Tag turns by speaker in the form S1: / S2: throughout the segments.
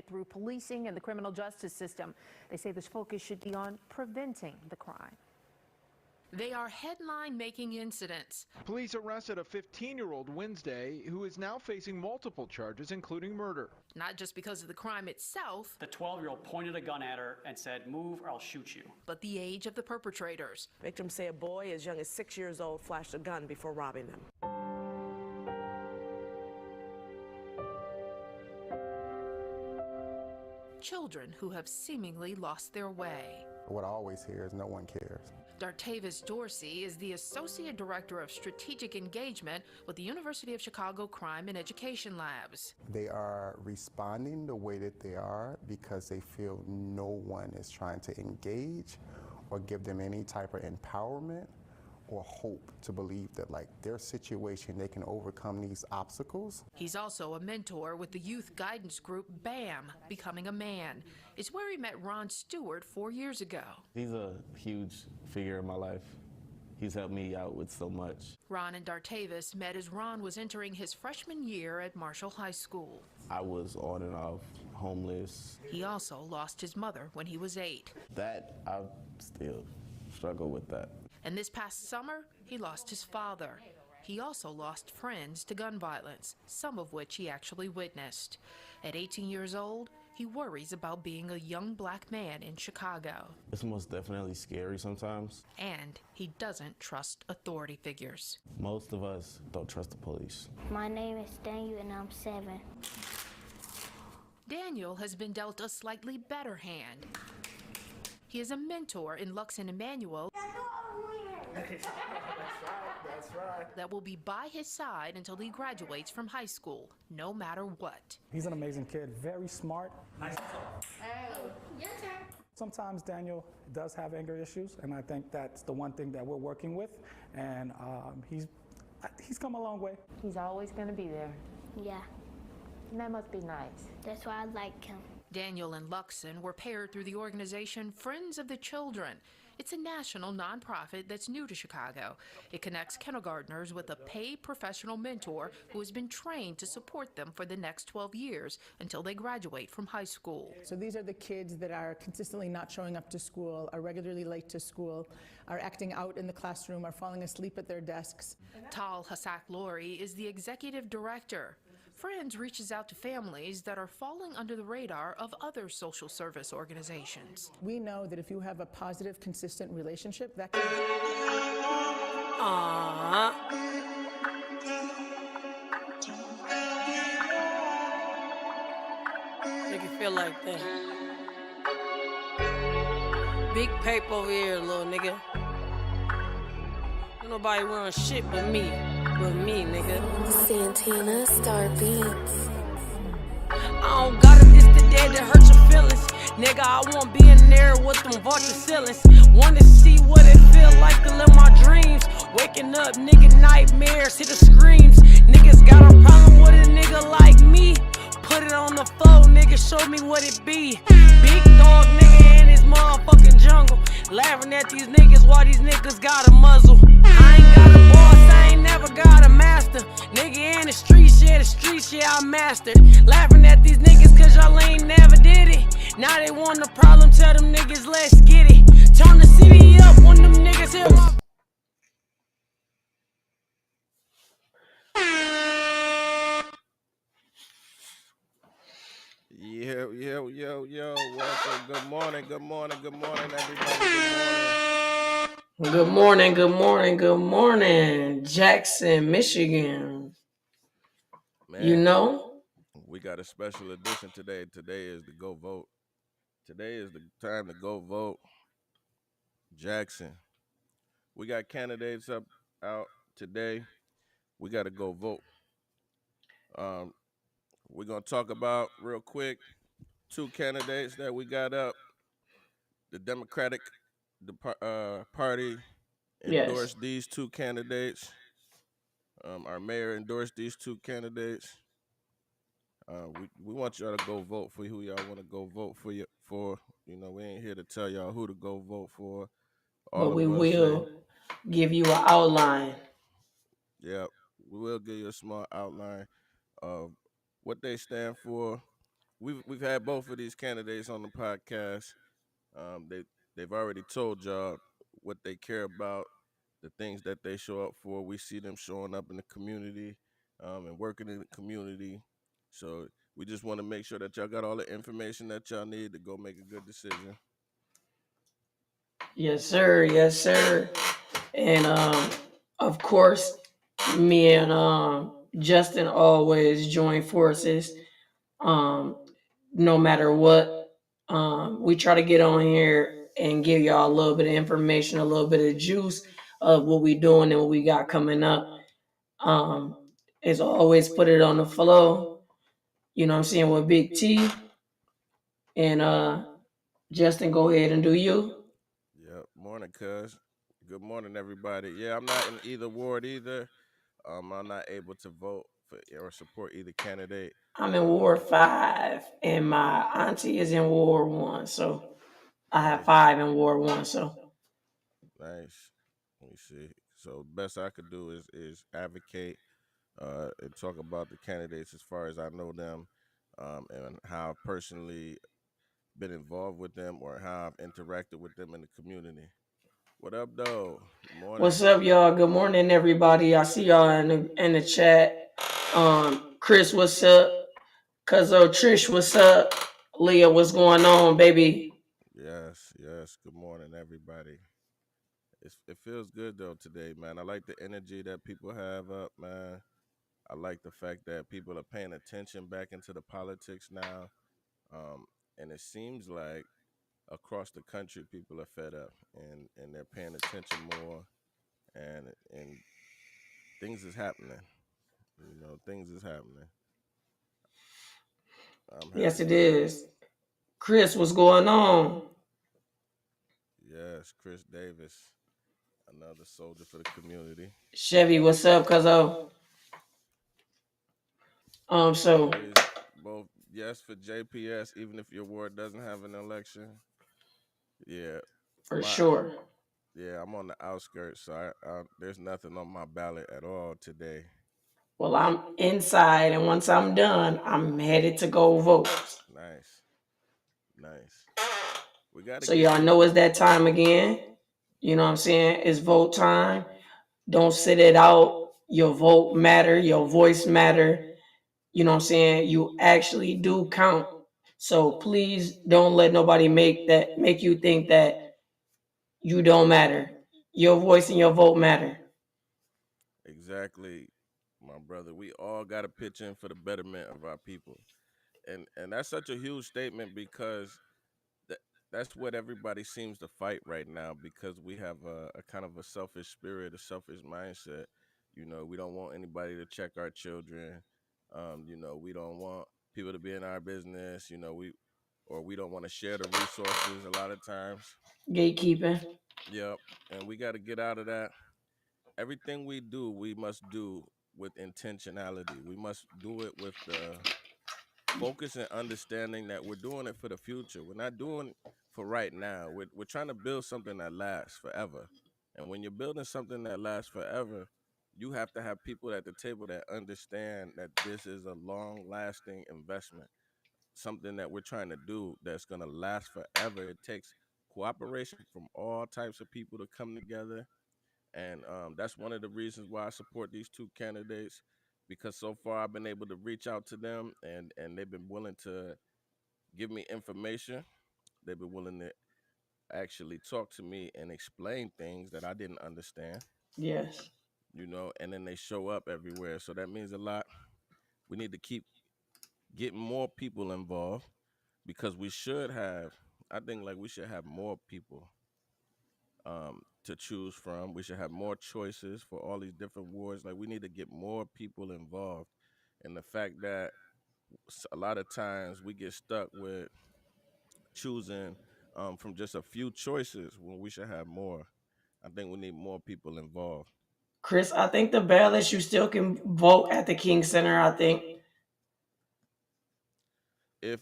S1: it through policing and the criminal justice system. They say this focus should be on preventing the crime.
S2: They are headline-making incidents.
S3: Police arrested a 15-year-old Wednesday who is now facing multiple charges, including murder.
S2: Not just because of the crime itself.
S4: The 12-year-old pointed a gun at her and said, "Move or I'll shoot you."
S2: But the age of the perpetrators.
S5: Victims say a boy as young as 6 years old flashed a gun before robbing them.
S2: Children who have seemingly lost their way.
S6: What I always hear is no one cares.
S2: Dartavis Dorsey is the Associate Director of Strategic Engagement with the University of Chicago Crime and Education Labs.
S6: They are responding the way that they are because they feel no one is trying to engage or give them any type of empowerment or hope to believe that, like, their situation, they can overcome these obstacles.
S2: He's also a mentor with the youth guidance group BAM, Becoming a Man. It's where he met Ron Stewart 4 years ago.
S7: He's a huge figure in my life. He's helped me out with so much.
S2: Ron and Dartavis met as Ron was entering his freshman year at Marshall High School.
S7: I was on and off homeless.
S2: He also lost his mother when he was 8.
S7: That, I still struggle with that.
S2: And this past summer, he lost his father. He also lost friends to gun violence, some of which he actually witnessed. At 18 years old, he worries about being a young black man in Chicago.
S7: It's most definitely scary sometimes.
S2: And he doesn't trust authority figures.
S7: Most of us don't trust the police.
S8: My name is Daniel and I'm 7.
S2: Daniel has been dealt a slightly better hand. He is a mentor in Lux and Emmanuel.
S9: That's right.
S2: That will be by his side until he graduates from high school, no matter what.
S9: He's an amazing kid, very smart.
S4: Nice.
S8: Your turn.
S9: Sometimes Daniel does have anger issues, and I think that's the one thing that we're working with. And he's come a long way.
S1: He's always going to be there.
S8: Yeah,
S1: And that must be nice.
S8: that's why I like him.
S2: Daniel and Luxon were paired through the organization Friends of the Children. It's a national nonprofit that's new to Chicago. It connects kindergartners with a paid professional mentor who has been trained to support them for the next 12 years until they graduate from high school.
S10: So these are the kids that are consistently not showing up to school, are regularly late to school, are acting out in the classroom, are falling asleep at their desks.
S2: Tal Hassak-Lori is the executive director. Friends reaches out to families that are falling under the radar of other social service organizations.
S10: We know that if you have a positive, consistent relationship, that can...
S11: Make it feel like that. Big paper over here, little nigga. Ain't nobody run shit but me. But me, nigga.
S12: Santina Star Beats.
S11: I don't gotta diss the dead to hurt your feelings. Nigga, I won't be in there with them vulture ceilings. Wanna see what it feel like to live my dreams. Waking up, nigga, nightmares, hit the screams. Niggas got a problem with a nigga like me. Put it on the floor, nigga, show me what it be. Big dog nigga in his motherfucking jungle. Laughing at these niggas while these niggas got a muzzle. I ain't got a boss, I ain't never got a master. Nigga in the streets, yeah, I mastered. Laughing at these niggas cause y'all ain't never did it. Now they want the problem, tell them niggas let's get it. Turn the city up when them niggas hear my...
S13: Yo, welcome. Good morning, everybody.
S11: Good morning, Jackson, Michigan.
S13: Man,
S11: You know?
S13: we got a special edition today. Today is the Go Vote. Today is the time to go vote. Jackson. We got candidates out today. We got to go vote. We're going to talk about real quick 2 candidates that we got up. The Democratic Party endorsed these 2 candidates. Our mayor endorsed these 2 candidates. We want y'all to go vote for who y'all want to go vote for. You know, we ain't here to tell y'all who to go vote for.
S11: But we will give you an outline.
S13: Yeah, we will give you a small outline of what they stand for, we've had both of these candidates on the podcast. They've already told y'all what they care about, the things that they show up for. We see them showing up in the community, and working in the community. So we just want to make sure that y'all got all the information that y'all need to go make a good decision.
S11: Yes, sir. Yes, sir. And of course, me and Justin always join forces. No matter what, we try to get on here and give y'all a little bit of information, a little bit of juice of what we doing and what we got coming up. As always, put it on the flow. You know what I'm saying, with Big T. And Justin, go ahead and do you.
S13: Yep. Morning, cuz. Good morning, everybody. Yeah, I'm not in either ward either. I'm not able to vote for or support either candidate.
S11: I'm in Ward 5, and my auntie is in Ward 1, so I have 5 in Ward 1, so.
S13: Nice. Let me see. So best I could do is advocate and talk about the candidates as far as I know them, and how I've personally been involved with them or how I've interacted with them in the community. What up, though? Morning.
S11: What's up, y'all? Good morning, everybody. I see y'all in the chat. Chris, what's up? Cuzzo Trish, what's up? Leah, what's going on, baby?
S13: Yes. Good morning, everybody. It feels good though today, man. I like the energy that people have up, man. I like the fact that people are paying attention back into the politics now, and it seems like across the country people are fed up and they're paying attention more, and things is happening. You know, things is happening.
S11: Yes, it is. Chris, what's going on?
S13: Yes, Chris Davis, another soldier for the community.
S11: Chevy, what's up, cuzzo? So
S13: both yes for JPS, even if your ward doesn't have an election. Yeah,
S11: for sure.
S13: Yeah, I'm on the outskirts, so I there's nothing on my ballot at all today.
S11: Well, I'm inside, and once I'm done, I'm headed to go vote.
S13: Nice. We got.
S11: So y'all know it's that time again. You know what I'm saying? It's vote time. Don't sit it out. Your vote matter. Your voice matter. You know what I'm saying? You actually do count. So please don't let nobody make you think that you don't matter. Your voice and your vote matter.
S13: Exactly, my brother. We all got to pitch in for the betterment of our people. And that's such a huge statement because that's what everybody seems to fight right now, because we have a kind of a selfish spirit, a selfish mindset. You know, we don't want anybody to check our children. You know, we don't want people to be in our business. You know, we don't want to share the resources a lot of times.
S11: Gatekeeping.
S13: Yep, and we got to get out of that. Everything we do, we must do with intentionality. We must do it with the focus and understanding that we're doing it for the future. We're not doing it for right now. We're trying to build something that lasts forever. And when you're building something that lasts forever, you have to have people at the table that understand that this is a long-lasting investment, something that we're trying to do that's going to last forever. It takes cooperation from all types of people to come together. And that's one of the reasons why I support these two candidates, because so far I've been able to reach out to them and they've been willing to give me information. They've been willing to actually talk to me and explain things that I didn't understand.
S11: Yes.
S13: You know, and then they show up everywhere. So that means a lot. We need to keep getting more people involved, because we should have, I think we should have more people to choose from. We should have more choices for all these different wards. We need to get more people involved. And the fact that a lot of times we get stuck with choosing from just a few choices when we should have more. I think we need more people involved.
S11: Chris, I think the ballot, you still can vote at the King Center, I think.
S13: If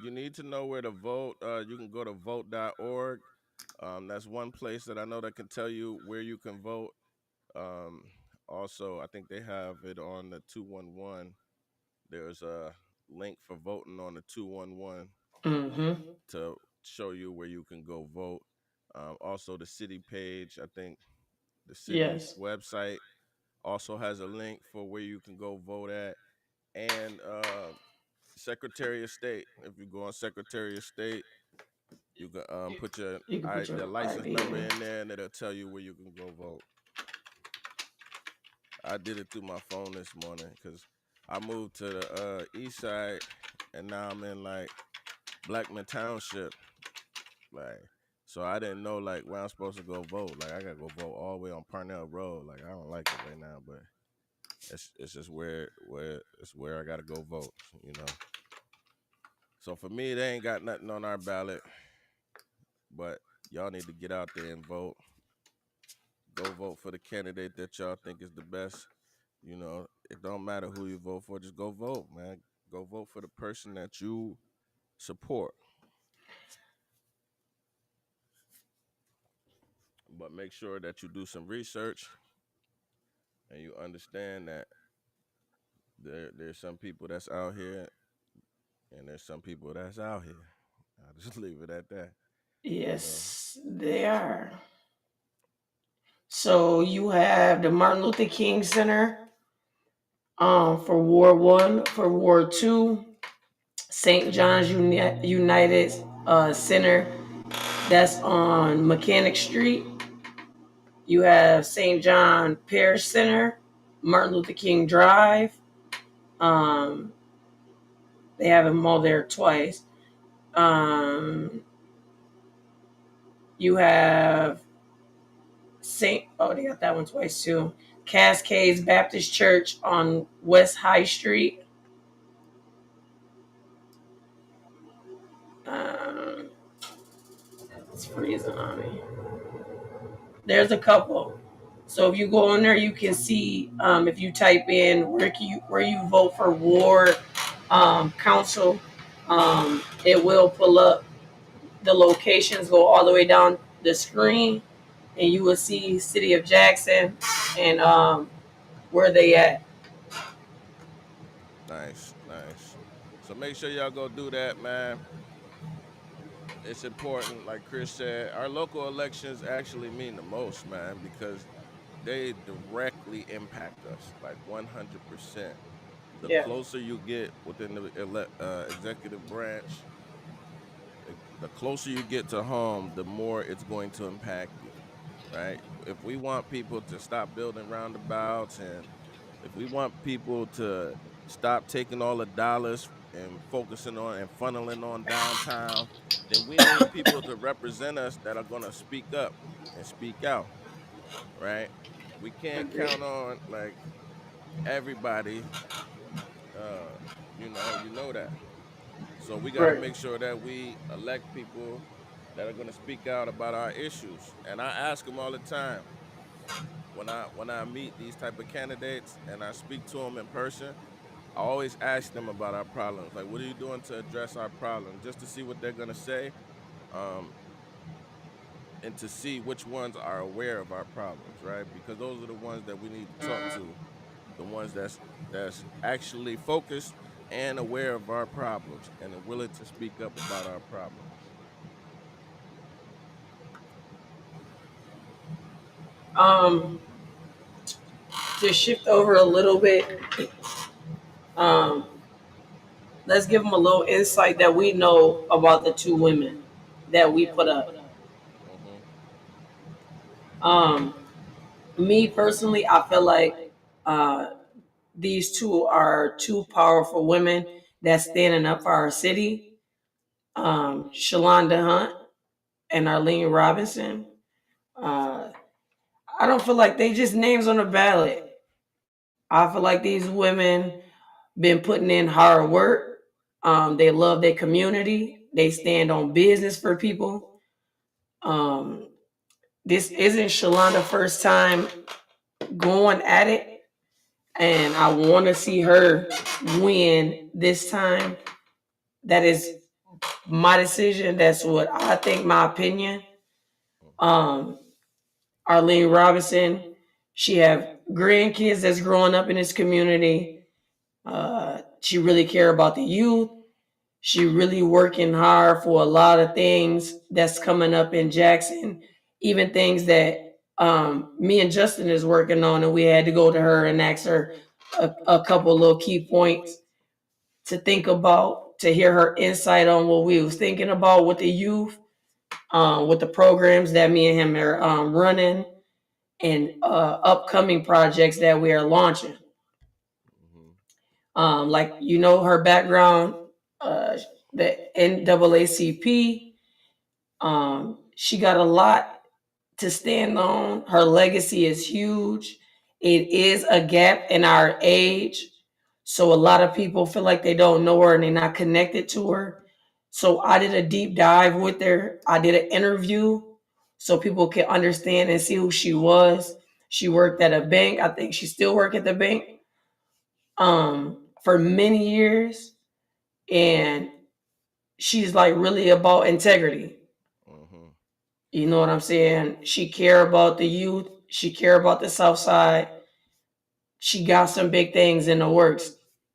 S13: you need to know where to vote, you can go to vote.org. That's one place that I know that can tell you where you can vote. Also, I think they have it on the 211. There's link for voting on the 211 to show you where you can go vote. Also, the city page, I think the city's website also has a link for where you can go vote at. And Secretary of State, if you go on Secretary of State, you can put your license number in there, and it'll tell you where you can go vote. I did it through my phone this morning because I moved to the east side, and now I'm in like Blackman Township, like, so I didn't know like where I'm supposed to go vote. Like, I gotta go vote all the way on Parnell Road. Like, I don't like it right now, but it's just where I gotta go vote, you know. So for me, they ain't got nothing on our ballot, but y'all need to get out there and vote. Go vote for the candidate that y'all think is the best. You know, it don't matter who you vote for, just go vote, man. Go vote for the person that you support. But make sure that you do some research and you understand that there's some people that's out here and there's some people that's out here. I'll just leave it at that.
S11: Yes, they are. So you have the Martin Luther King Center for Ward 1, for Ward 2, St. John's United Center, that's on Mechanic Street. You have St. John Parish Center, Martin Luther King Drive. They have them all there twice. You have they got that one twice too. Cascades Baptist Church on West High Street. It's freezing on me. There's a couple. So if you go in there, you can see if you type in where you vote for ward council, it will pull up the locations, go all the way down the screen, and you will see City of Jackson and where they at.
S13: Nice. So make sure y'all go do that, man. It's important, like Chris said, our local elections actually mean the most, man, because they directly impact us, like 100%. The closer you get within the executive branch, the closer you get to home, the more it's going to impact you, right? If we want people to stop building roundabouts, and if we want people to stop taking all the dollars and focusing on and funneling on downtown, then we need people to represent us that are going to speak up and speak out, right? We can't count on like everybody, you know that. So we got to make sure that we elect people that are going to speak out about our issues. And I ask them all the time when I meet these type of candidates and I speak to them in person. I always ask them about our problems. Like, what are you doing to address our problems? Just to see what they're going to say, and to see which ones are aware of our problems, right? Because those are the ones that we need to talk to, the ones that's actually focused and aware of our problems and are willing to speak up about our problems.
S11: To shift over a little bit, let's give them a little insight that we know about the two women that we put up. Me personally, I feel like these two are two powerful women that's standing up for our city. Shalonda Hunt and Arlene Robinson. I don't feel like they just names on the ballot. I feel like these women been putting in hard work. They love their community. They stand on business for people. This isn't Shalonda's first time going at it, and I want to see her win this time. That is my decision. That's what I think, my opinion. Arlene Robinson, she have grandkids that's growing up in this community. She really care about the youth. She really working hard for a lot of things that's coming up in Jackson, even things that me and Justin is working on, and we had to go to her and ask her a couple little key points to think about, to hear her insight on what we was thinking about with the youth, with the programs that me and him are running, and upcoming projects that we are launching. Like, you know, her background, the NAACP, she got a lot to stand on. Her legacy is huge. It is a gap in our age. So a lot of people feel like they don't know her and they're not connected to her. So I did a deep dive with her. I did an interview so people can understand and see who she was. She worked at a bank. I think she still works at the bank for many years. And she's like really about integrity. You know what I'm saying? She care about the youth. She care about the South Side. She got some big things in the works.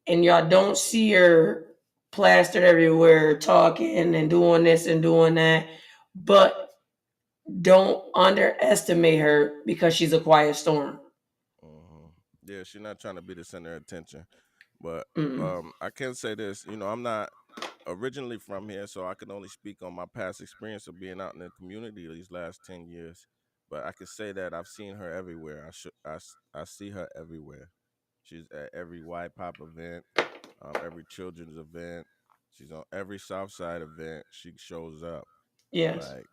S11: And y'all don't see her plastered everywhere talking and doing this and doing that. But don't underestimate her because she's a quiet storm.
S13: Yeah, she's not trying to be the center of attention. But I can say this, you know, I'm not originally from here, so I can only speak on my past experience of being out in the community these last 10 years. But I can say that I've seen her everywhere. I see her everywhere. She's at every White Pop event, every children's event. She's on every Southside event. She shows up.
S11: Yes.
S13: Like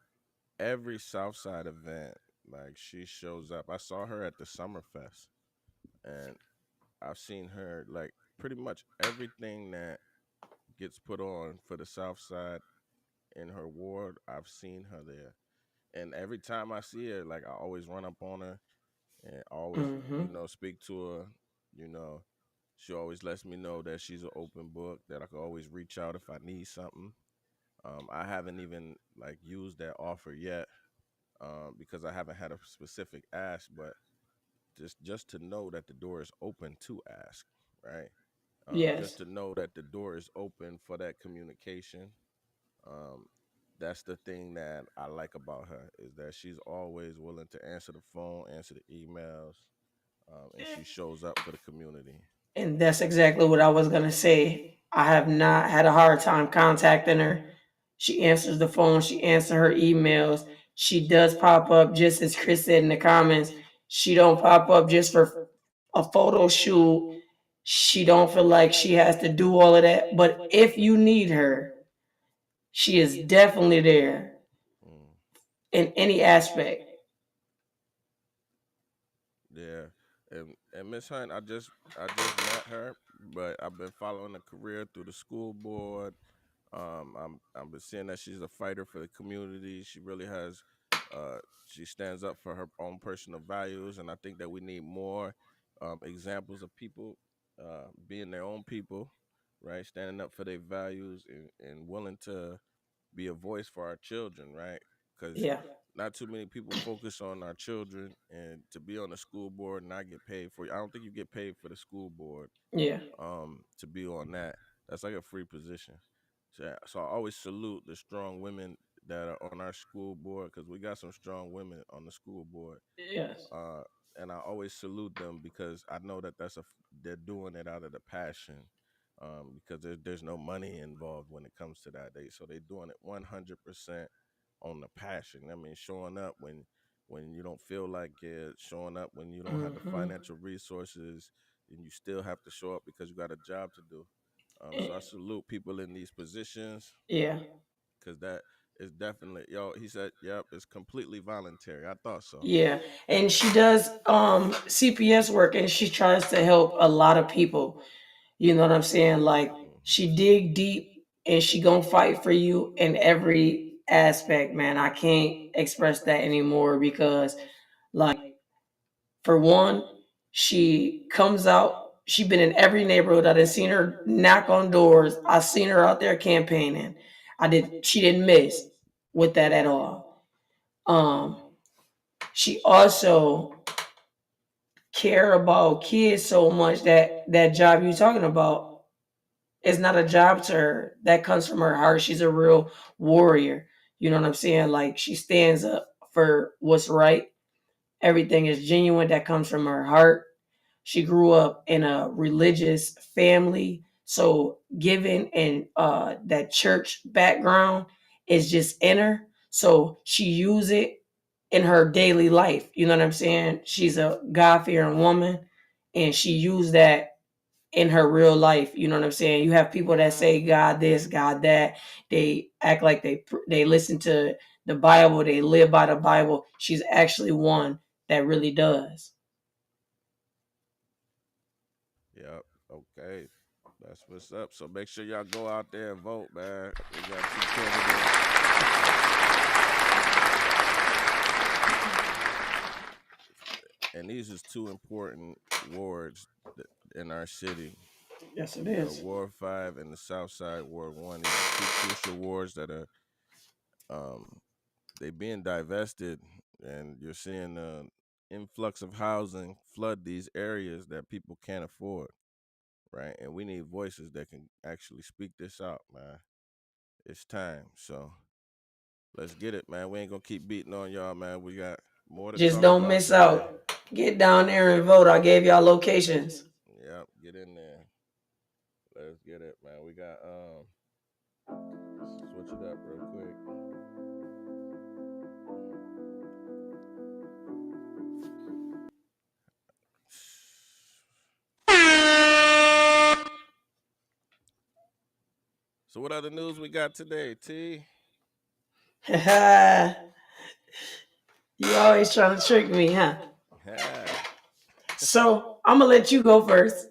S13: every Southside event, like she shows up. I saw her at the Summerfest, and I've seen her like pretty much everything that gets put on for the South Side in her ward. I've seen her there, and every time I see her, like I always run up on her and always, you know, speak to her. You know, she always lets me know that she's an open book, that I can always reach out if I need something. I haven't even like used that offer yet because I haven't had a specific ask, but just to know that the door is open to ask, right?
S11: Yes.
S13: Just to know that the door is open for that communication. That's the thing that I like about her, is that she's always willing to answer the phone, answer the emails, and she shows up for the community.
S11: And that's exactly what I was going to say. I have not had a hard time contacting her. She answers the phone. She answers her emails. She does pop up, just as Chris said in the comments. She don't pop up just for a photo shoot. She don't feel like she has to do all of that. But if you need her, she is definitely there in any aspect.
S13: Yeah, and Miss Hunt, I just met her, but I've been following her career through the school board. I've been seeing that she's a fighter for the community. She really has. She stands up for her own personal values, and I think that we need more examples of people being their own people, right? Standing up for their values and willing to be a voice for our children, right? Because not too many people focus on our children, and to be on the school board and not get paid for it. I don't think you get paid for the school board.
S11: Yeah.
S13: To be on that, that's like a free position. So I always salute the strong women that are on our school board, because we got some strong women on the school board.
S11: Yes.
S13: And I always salute them because I know that they're doing it out of the passion, because there's no money involved when it comes to that. They're doing it 100% on the passion. I mean, showing up when you don't feel like it, showing up when you don't have the financial resources, and you still have to show up because you got a job to do. So I salute people in these positions.
S11: Yeah.
S13: Because that is definitely, he said, yep, it's completely voluntary. I thought so.
S11: Yeah. And she does CPS work, and she tries to help a lot of people. You know what I'm saying? Like, she dig deep, and she gonna fight for you in every aspect, man. I can't express that anymore because, like, for one, she comes out. She been in every neighborhood. I done seen her knock on doors. I seen her out there campaigning. She didn't miss with that at all. She also care about kids so much that job you're talking about. It's not a job to her. That comes from her heart. She's a real warrior. You know what I'm saying? Like she stands up for what's right. Everything is genuine that comes from her heart. She grew up in a religious family, so giving and that church background is just in her. So she use it in her daily life. You know what I'm saying? She's a God fearing woman, and she used that in her real life. You know what I'm saying? You have people that say God this, God that. They act like they listen to the Bible, they live by the Bible. She's actually one that really does.
S13: Yep. Okay. That's what's up. So make sure y'all go out there and vote, man. We got 2 candidates. And these is 2 important wards in our city.
S11: Yes, it is.
S13: Ward 5 and the South Side Ward 1. These are 2 crucial wards that are they being divested, and you're seeing an influx of housing flood these areas that people can't afford, right? And we need voices that can actually speak this out, man. It's time. So let's get it, man. We ain't gonna keep beating on y'all, man. We got more to
S11: Just
S13: talk
S11: don't
S13: about
S11: miss
S13: today.
S11: out. Get down there and vote. I gave y'all locations.
S13: Yep, get in there. Let's get it, man. We got switch it up real quick. So what other news we got today, T?
S11: You always trying to trick me, huh? So I'm gonna let you go first.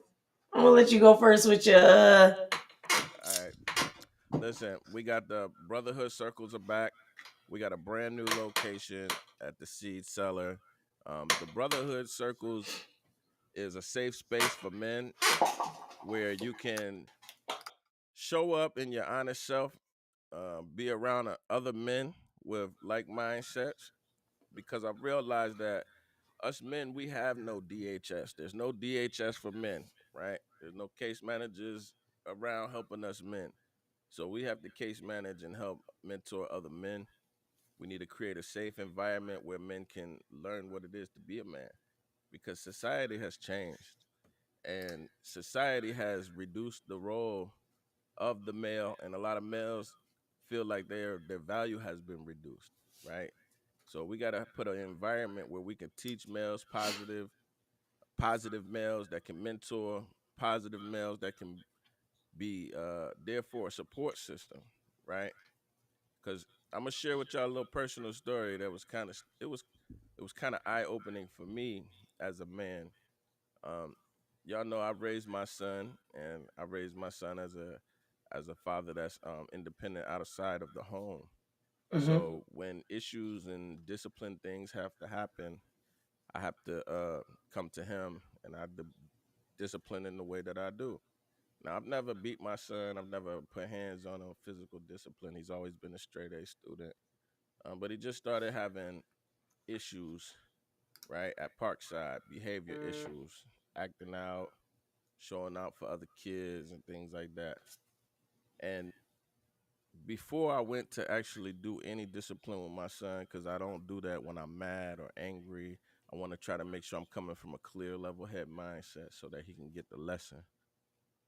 S11: With your
S13: All right. Listen, we got the Brotherhood Circles are back. We got a brand new location at the Seed Cellar. The Brotherhood Circles is a safe space for men where you can show up in your honest self, be around other men with like mindsets, because I've realized that us men, we have no DHS. There's no DHS for men, right? There's no case managers around helping us men. So we have to case manage and help mentor other men. We need to create a safe environment where men can learn what it is to be a man, because society has changed, and society has reduced the role of the male, and a lot of males feel like their value has been reduced, right? So we got to put an environment where we can teach males positive males that can mentor, positive males that can be there for a support system, right? Because I'm gonna share with y'all a little personal story that was kind of eye opening for me as a man. Um, y'all know I raised my son, and I raised my son as a father that's independent outside of the home.
S11: Mm-hmm.
S13: So when issues and discipline things have to happen, I have to come to him, and I have to discipline in the way that I do. Now, I've never beat my son. I've never put hands on him, physical discipline. He's always been a straight A student. But he just started having issues, right, at Parkside, behavior issues, acting out, showing out for other kids and things like that. And before I went to actually do any discipline with my son, because I don't do that when I'm mad or angry, I want to try to make sure I'm coming from a clear, level-head mindset so that he can get the lesson.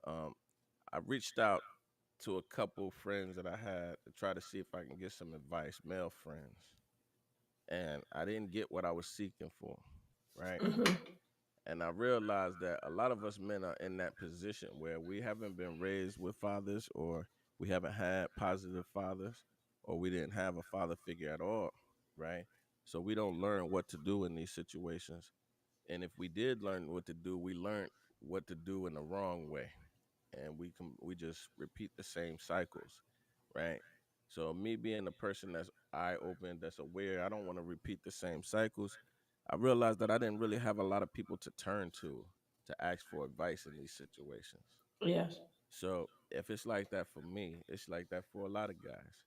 S13: I reached out to a couple friends that I had to try to see if I can get some advice, male friends. And I didn't get what I was seeking for, right?
S11: Mm-hmm.
S13: And I realized that a lot of us men are in that position where we haven't been raised with fathers, or we haven't had positive fathers, or we didn't have a father figure at all, right? So we don't learn what to do in these situations. And if we did learn what to do, we learned what to do in the wrong way. And we just repeat the same cycles, right? So me being a person that's eye open, that's aware, I don't want to repeat the same cycles. I realized that I didn't really have a lot of people to turn to ask for advice in these situations.
S11: Yes.
S13: So if it's like that for me, it's like that for a lot of guys.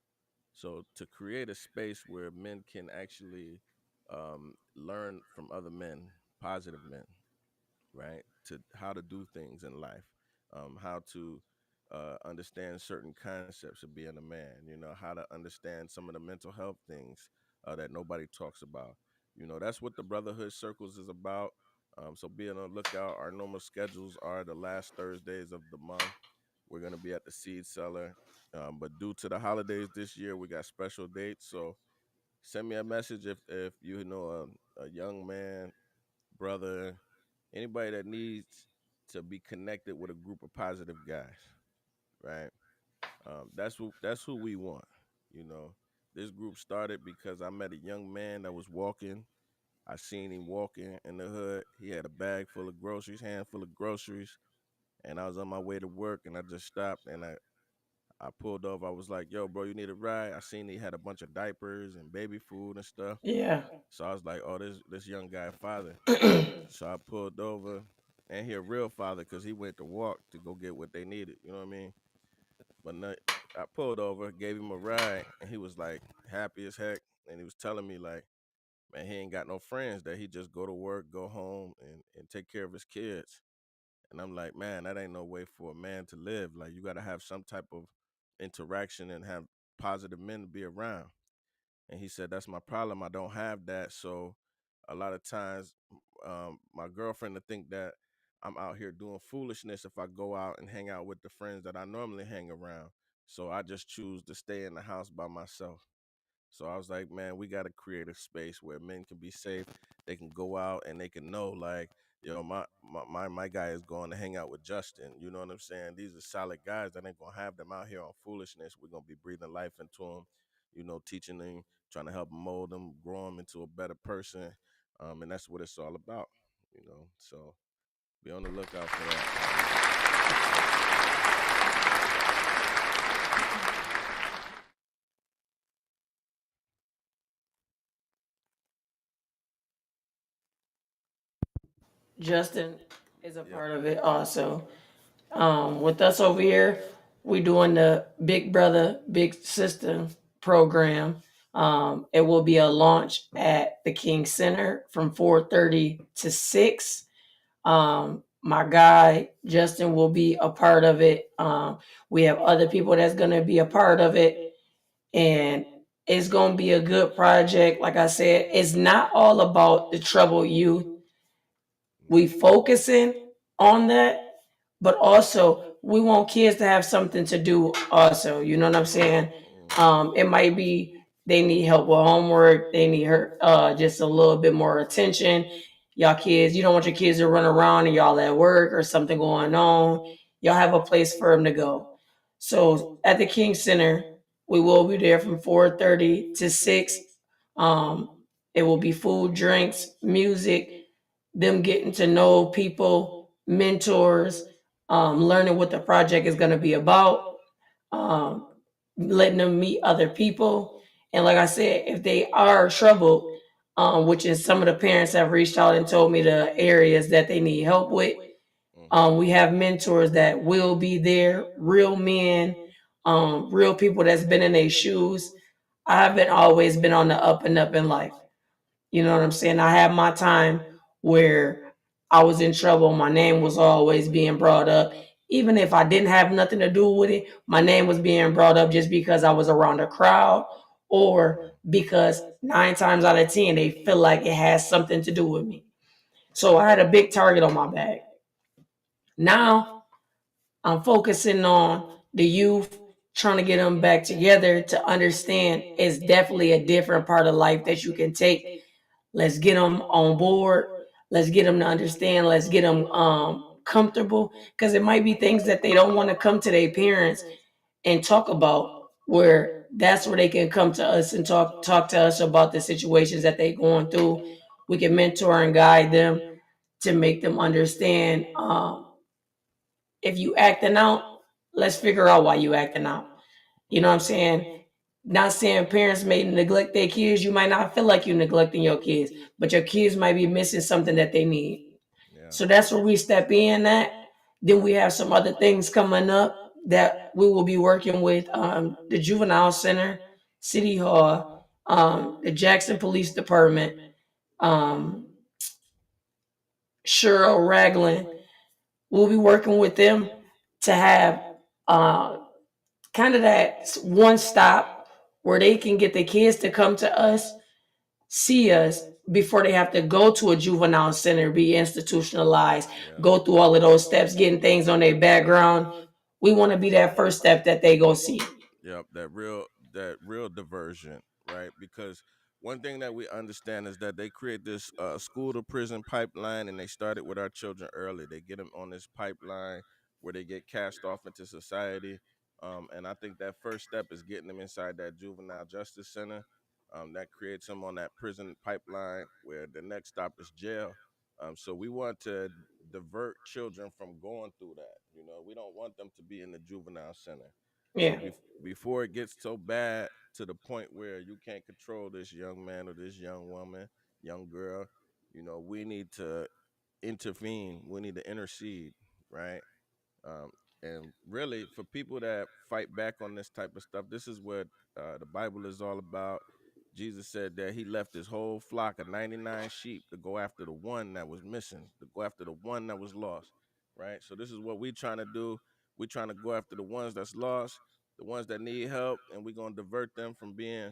S13: So to create a space where men can actually learn from other men, positive men, right? To how to do things in life, how to understand certain concepts of being a man, how to understand some of the mental health things that nobody talks about. That's what the Brotherhood Circles is about. So be on the lookout. Our normal schedules are the last Thursdays of the month. We're going to be at the Seed Cellar. But due to the holidays this year, we got special dates. So send me a message if you know a young man, brother, anybody that needs to be connected with a group of positive guys, right? That's who we want. This group started because I met a young man that was walking. I seen him walking in the hood. He had a bag full of groceries, handful of groceries, and I was on my way to work, and I just stopped and I pulled over. I was like, "Yo, bro, you need a ride?" I seen he had a bunch of diapers and baby food and stuff.
S11: Yeah.
S13: So I was like, "Oh, this young guy father." So I pulled over, and he a real father because he went to walk to go get what they needed. You know what I mean? But no, I pulled over, gave him a ride, and he was like happy as heck, and he was telling me like, man, he ain't got no friends, that he just go to work, go home, and take care of his kids. And I'm like, man, that ain't no way for a man to live. Like, you got to have some type of interaction and have positive men to be around. And he said, that's my problem. I don't have that. So a lot of times my girlfriend to think that I'm out here doing foolishness if I go out and hang out with the friends that I normally hang around. So I just choose to stay in the house by myself. So I was like, man, we got to create a space where men can be safe. They can go out and they can know, like, my guy is going to hang out with Justin. You know what I'm saying? These are solid guys that ain't going to have them out here on foolishness. We're going to be breathing life into them, teaching them, trying to help mold them, grow them into a better person. And that's what it's all about. So be on the lookout for that.
S11: Justin is a part of it also. With us over here, we doing the Big Brother, Big Sister program. It will be a launch at the King Center from 4:30 to 6. My guy, Justin, will be a part of it. We have other people that's going to be a part of it. And it's going to be a good project. Like I said, it's not all about the troubled youth. We focusing on that, but also we want kids to have something to do also. You know what I'm saying? It might be they need help with homework. They need just a little bit more attention. Y'all kids, you don't want your kids to run around and y'all at work or something going on. Y'all have a place for them to go. So at the King Center, we will be there from 4:30 to 6. It will be food, drinks, music, them getting to know people, mentors, learning what the project is going to be about, letting them meet other people. And like I said, if they are troubled, which is some of the parents have reached out and told me the areas that they need help with, we have mentors that will be there, real men, real people that's been in their shoes. I haven't always been on the up and up in life. You know what I'm saying? I had my time where I was in trouble. My name was always being brought up. Even if I didn't have nothing to do with it, my name was being brought up just because I was around a crowd or because 9 times out of 10, they feel like it has something to do with me. So I had a big target on my back. Now I'm focusing on the youth, trying to get them back together to understand it's definitely a different part of life that you can take. Let's get them on board. Let's get them to understand. Let's get them comfortable, because it might be things that they don't want to come to their parents and talk about, where that's where they can come to us and talk to us about the situations that they're going through. We can mentor and guide them to make them understand. If you acting out, let's figure out why you acting out. You know what I'm saying? Not saying parents may neglect their kids. You might not feel like you're neglecting your kids, but your kids might be missing something that they need. Yeah. So that's where we step in at. Then we have some other things coming up that we will be working with the Juvenile Center, City Hall, the Jackson Police Department, Cheryl Ragland. We'll be working with them to have kind of that one stop where they can get the kids to come to us, see us before they have to go to a juvenile center, be institutionalized, go through all of those steps, getting things on their background. We want to be that first step that they go see.
S13: Yep, that real diversion, right? Because one thing that we understand is that they create this school to prison pipeline, and they started with our children early. They get them on this pipeline where they get cast off into society, and I think that first step is getting them inside that juvenile justice center. That creates them on that prison pipeline where the next stop is jail. So we want to divert children from going through that. You know, we don't want them to be in the juvenile center.
S11: Yeah.
S13: So before it gets so bad to the point where you can't control this young man or this young woman, young girl, you know, we need to intervene. We need to intercede, right? And really, for people that fight back on this type of stuff, this is what the Bible is all about. Jesus said that he left his whole flock of 99 sheep to go after the one that was missing, to go after the one that was lost, right? So this is what we're trying to do. We're trying to go after the ones that's lost, the ones that need help, and we're going to divert them from being,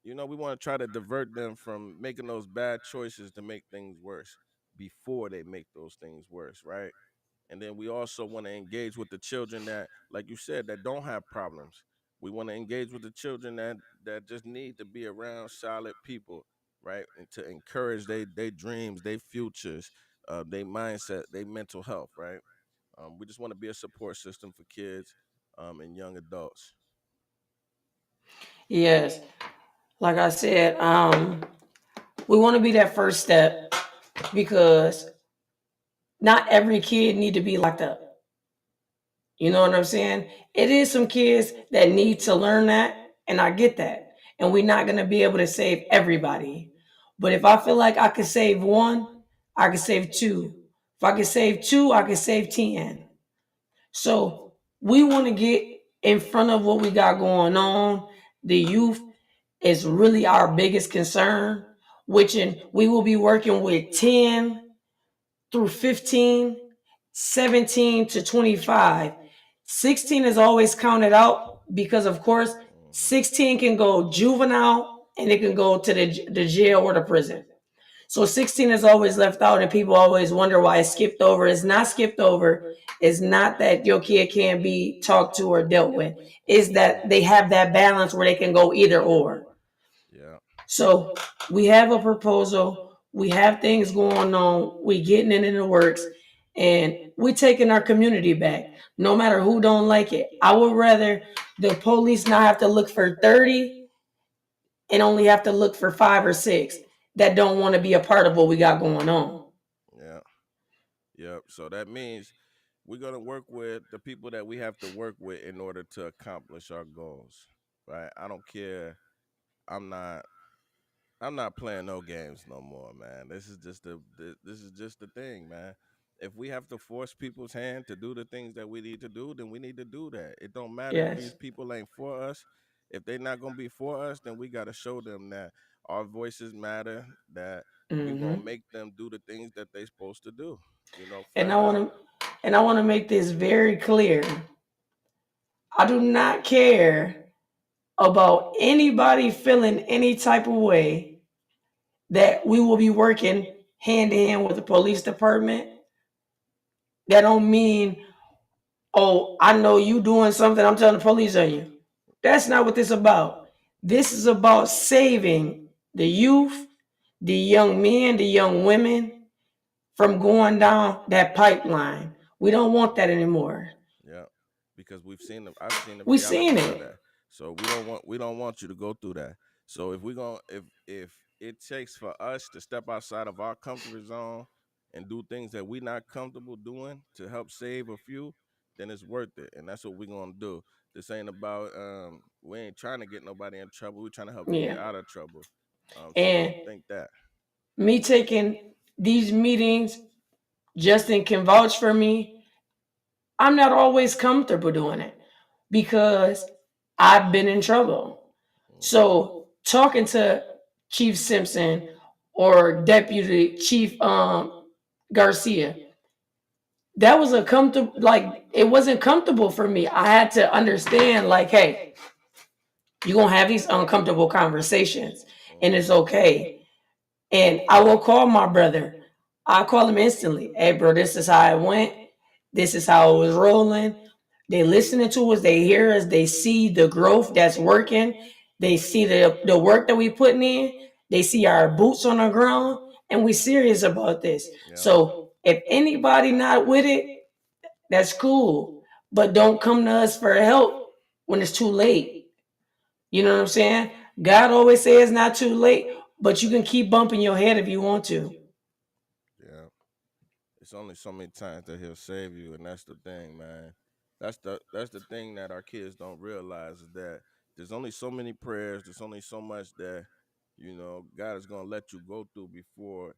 S13: we want to try to divert them from making those bad choices to make things worse before they make those things worse, right? And then we also want to engage with the children that, like you said, that don't have problems. We want to engage with the children that just need to be around solid people, right? And to encourage their dreams, their futures, their mindset, their mental health, right? We just want to be a support system for kids and young adults.
S11: Yes. Like I said, we want to be that first step because not every kid need to be locked up. You know what I'm saying? It is some kids that need to learn that, and I get that. And we're not going to be able to save everybody. But if I feel like I could save one, I could save two. If I could save two, I could save 10. So we want to get in front of what we got going on. The youth is really our biggest concern, which we will be working with 10 through 15, 17 to 25. 16 is always counted out because, of course, 16 can go juvenile and it can go to the jail or the prison. So 16 is always left out, and people always wonder why it's skipped over. It's not skipped over. It's not that your kid can't be talked to or dealt with. It's that they have that balance where they can go either or.
S13: Yeah.
S11: So we have a proposal. We have things going on. We getting it in the works, and we taking our community back. No matter who don't like it. I would rather the police not have to look for 30 and only have to look for 5 or 6 that don't want to be a part of what we got going on.
S13: Yeah. Yep. So that means we're going to work with the people that we have to work with in order to accomplish our goals, right? I don't care. I'm not playing no games no more, man. This is just the thing, man. If we have to force people's hand to do the things that we need to do, then we need to do that. It don't matter if these people ain't for us. If they're not going to be for us, then we got to show them that our voices matter, that we won't make them do the things that they're supposed to do. You know.
S11: And I want to make this very clear. I do not care about anybody feeling any type of way that we will be working hand in hand with the police department. That don't mean, oh, I know you doing something, I'm telling the police on you. That's not what this is about. This is about saving the youth, the young men, the young women from going down that pipeline. We don't want that anymore.
S13: Yeah, because we've seen them. I've seen them.
S11: We've seen it.
S13: That. So we don't want you to go through that. So if it takes for us to step outside of our comfort zone and do things that we're not comfortable doing to help save a few, then it's worth it. And that's what we're going to do. This ain't about, we ain't trying to get nobody in trouble. We're trying to help you get out of trouble.
S11: And
S13: so think that.
S11: Me taking these meetings, Justin can vouch for me. I'm not always comfortable doing it because I've been in trouble. So talking to Chief Simpson or Deputy Chief Garcia, that was a comfortable, like, it wasn't comfortable for me. I had to understand, like, hey, you're going to have these uncomfortable conversations, and it's okay. And I will call my brother. I call him instantly. Hey, bro, this is how it went. This is how it was rolling. They listening to us. They hear us. They see the growth that's working. They see the work that we putting in. They see our boots on the ground, and we serious about this. Yeah. So if anybody not with it, that's cool. But don't come to us for help when it's too late. You know what I'm saying? God always says it's not too late, but you can keep bumping your head if you want to.
S13: Yeah. It's only so many times that he'll save you, and that's the thing, man. That's the thing that our kids don't realize, is that there's only so many prayers, there's only so much that, you know, God is going to let you go through before.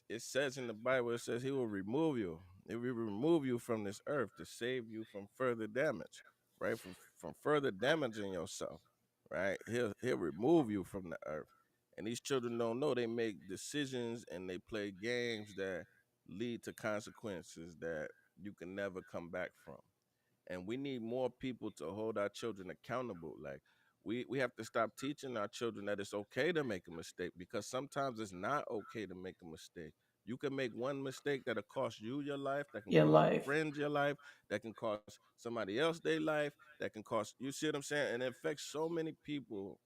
S13: It says in the Bible, it says he will remove you. He will remove you from this earth to save you from further damage, right? From further damaging yourself, right? He'll remove you from the earth. And these children don't know. They make decisions and they play games that lead to consequences that you can never come back from. And we need more people to hold our children accountable. Like, we have to stop teaching our children that it's okay to make a mistake, because sometimes it's not okay to make a mistake. You can make one mistake that'll cost you your life, that can cost your friends your life, that can cost somebody else their life, that can cost, you see what I'm saying? And it affects so many people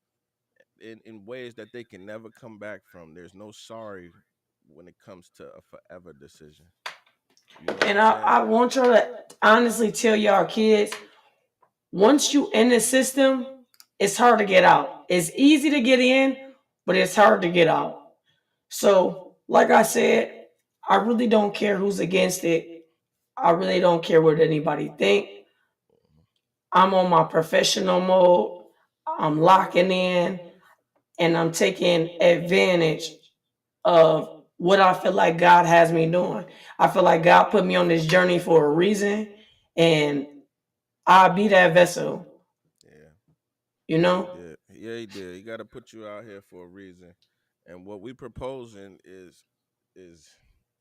S13: in ways that they can never come back from. There's no sorry when it comes to a forever decision. You know,
S11: and I want y'all to honestly tell y'all kids, once you in the system, it's hard to get out. It's easy to get in, but it's hard to get out. So, like I said, I really don't care who's against it. I really don't care what anybody think. I'm on my professional mode. I'm locking in, and I'm taking advantage of what I feel like God has me doing. I feel like God put me on this journey for a reason, and I'll be that vessel.
S13: Yeah.
S11: You know?
S13: Yeah, he did. He got to put you out here for a reason. And what we proposing is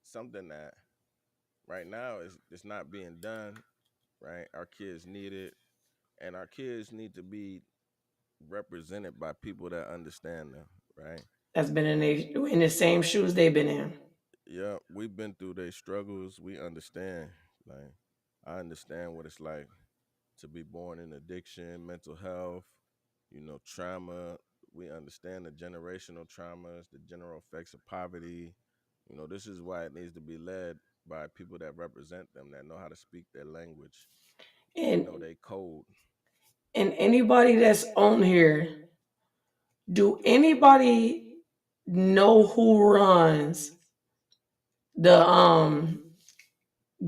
S13: something that right now is not being done, right? Our kids need it, and our kids need to be represented by people that understand them, right?
S11: That's been in the same shoes they've been in.
S13: Yeah, we've been through their struggles. We understand. Like, I understand what it's like to be born in addiction, mental health, you know, trauma. We understand the generational traumas, the general effects of poverty. You know, this is why it needs to be led by people that represent them, that know how to speak their language, and know their code.
S11: And anybody that's on here, do anybody know who runs the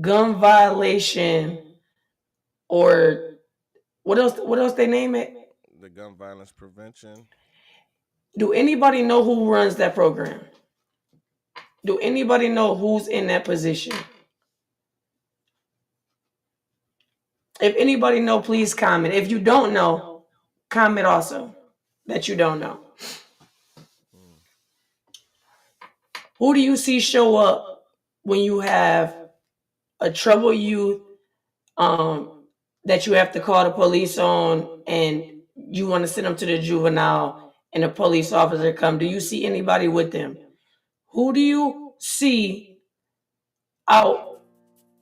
S11: gun violation, or what else they name it?
S13: The gun violence prevention.
S11: Do anybody know who runs that program? Do anybody know who's in that position? If anybody know, please comment. If you don't know, comment also that you don't know. Who do you see show up when you have a troubled youth that you have to call the police on, and you want to send them to the juvenile, and a police officer come? Do you see anybody with them? Who do you see out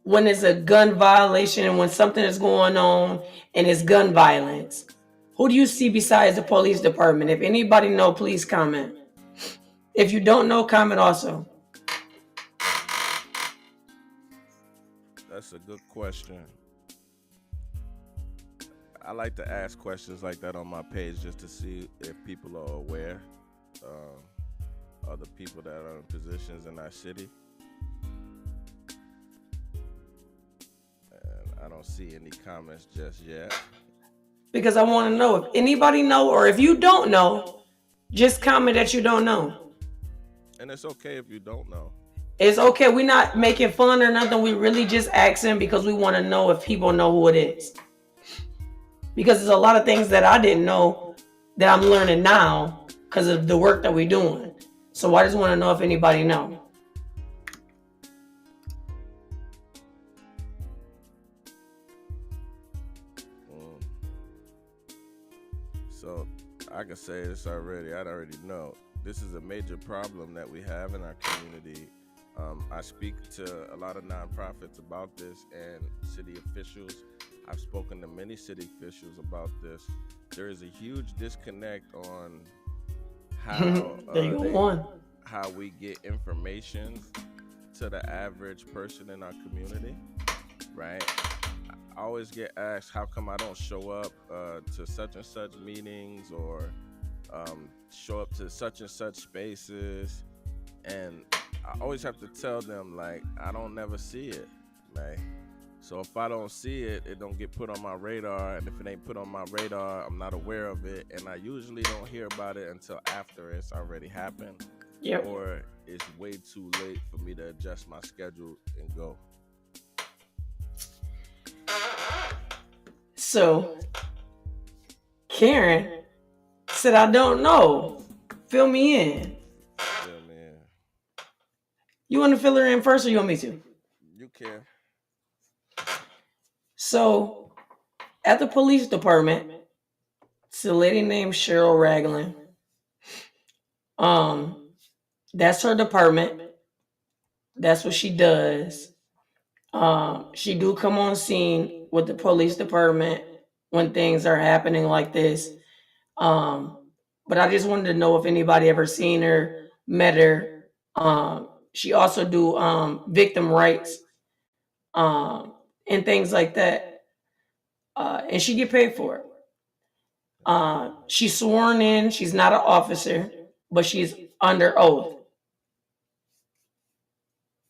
S11: when there's a gun violation and when something is going on and it's gun violence? Who do you see besides the police department? If anybody know, please comment. If you don't know, comment also.
S13: That's a good question. I like to ask questions like that on my page just to see if people are aware of the people that are in positions in our city. And I don't see any comments just yet.
S11: Because I want to know if anybody know, or if you don't know, just comment that you don't know.
S13: And it's okay if you don't know.
S11: It's okay. We're not making fun or nothing. We really just asking because we want to know if people know who it is. Because there's a lot of things that I didn't know that I'm learning now because of the work that we're doing. So I just want to know if anybody know.
S13: I can say this already. I already know. This is a major problem that we have in our community. I speak to a lot of nonprofits about this and city officials. I've spoken to many city officials about this. There is a huge disconnect on how how we get information to the average person in our community, right? I always get asked, how come I don't show up to such and such meetings or show up to such and such spaces? And I always have to tell them, like, I don't never see it, right? So if I don't see it, it don't get put on my radar. And if it ain't put on my radar, I'm not aware of it. And I usually don't hear about it until after it's already happened.
S11: Yep.
S13: Or it's way too late for me to adjust my schedule and go.
S11: So, Karen said, I don't know. Fill me in.
S13: Yeah, man.
S11: You want to fill her in first or you want me to?
S13: You can.
S11: So, at the police department, it's a lady named Cheryl Ragland. That's her department. That's what she does. She do come on scene with the police department when things are happening like this. But I just wanted to know if anybody ever seen her, met her. She also do victim rights and things like that. And she get paid for it. She's sworn in. She's not an officer, but she's under oath.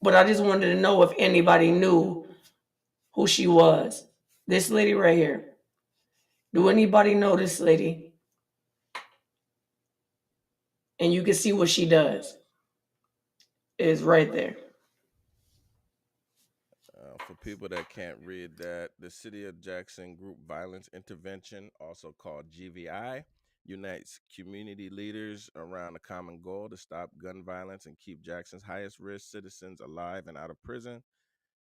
S11: But I just wanted to know if anybody knew who she was. This lady right here. Do anybody know this lady? And you can see what she does. It's right there.
S13: For people that can't read that, the City of Jackson Group Violence Intervention, also called GVI, unites community leaders around a common goal to stop gun violence and keep Jackson's highest risk citizens alive and out of prison.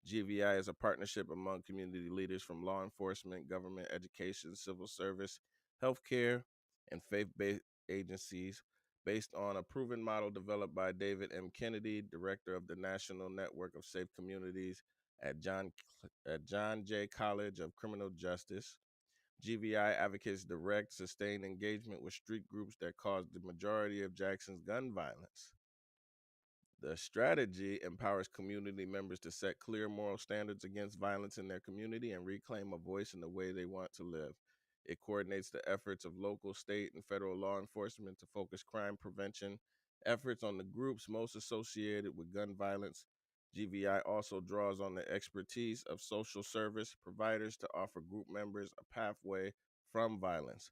S13: GVI is a partnership among community leaders from law enforcement, government, education, civil service, healthcare, and faith-based agencies based on a proven model developed by David M. Kennedy, director of the National Network of Safe Communities at John Jay College of Criminal Justice. GVI advocates direct, sustained engagement with street groups that cause the majority of Jackson's gun violence. The strategy empowers community members to set clear moral standards against violence in their community and reclaim a voice in the way they want to live. It coordinates the efforts of local, state, and federal law enforcement to focus crime prevention efforts on the groups most associated with gun violence. GVI also draws on the expertise of social service providers to offer group members a pathway from violence.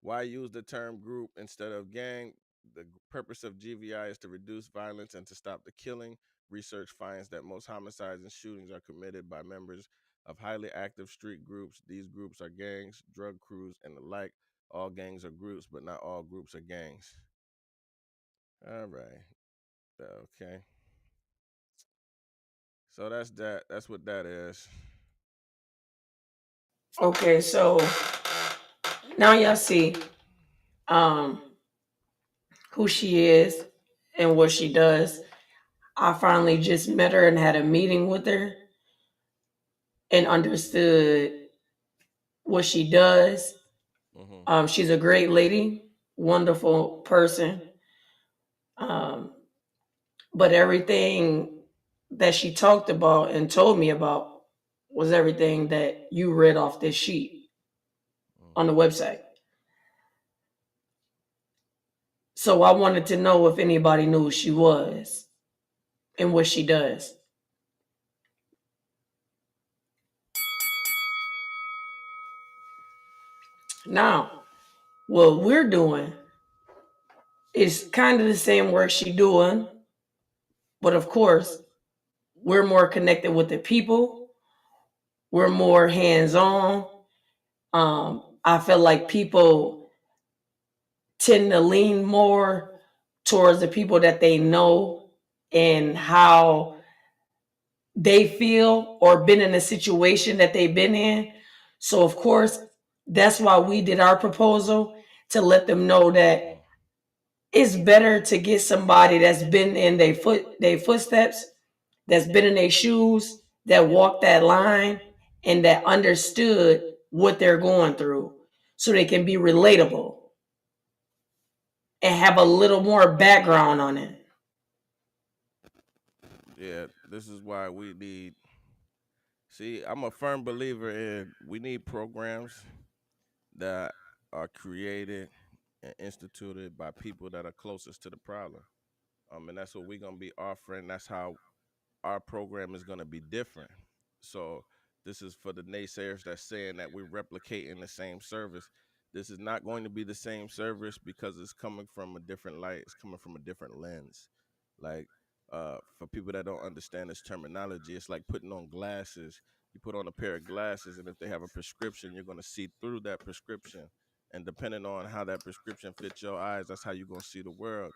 S13: Why use the term group instead of gang? The purpose of GVI is to reduce violence and to stop the killing. Research finds that most homicides and shootings are committed by members of highly active street groups. These groups are gangs, drug crews, and the like. All gangs are groups, but not all groups are gangs. All right. Okay. So that's that. That's what that is.
S11: Okay, so now y'all see who she is and what she does. I finally just met her and had a meeting with her and understood what she does. She's a great lady, wonderful person. But everything that she talked about and told me about was everything that you read off this sheet on the website. So I wanted to know if anybody knew who she was and what she does. Now, what we're doing is kind of the same work she's doing, but of course, we're more connected with the people. We're more hands-on. I feel like people tend to lean more towards the people that they know and how they feel or been in a situation that they've been in. So, of course, that's why we did our proposal, to let them know that it's better to get somebody that's been in their footsteps, that's been in their shoes, that walked that line, and that understood what they're going through, so they can be relatable and have a little more background on it.
S13: Yeah, this is why we need. See, I'm a firm believer in we need programs that are created and instituted by people that are closest to the problem. And that's what we're gonna be offering. That's how our program is gonna be different. So this is for the naysayers that's saying that we're replicating the same service. This is not going to be the same service because it's coming from a different light. It's coming from a different lens. Like for people that don't understand this terminology, it's like putting on glasses. You put on a pair of glasses, and if they have a prescription, you're going to see through that prescription. And depending on how that prescription fits your eyes, that's how you're going to see the world.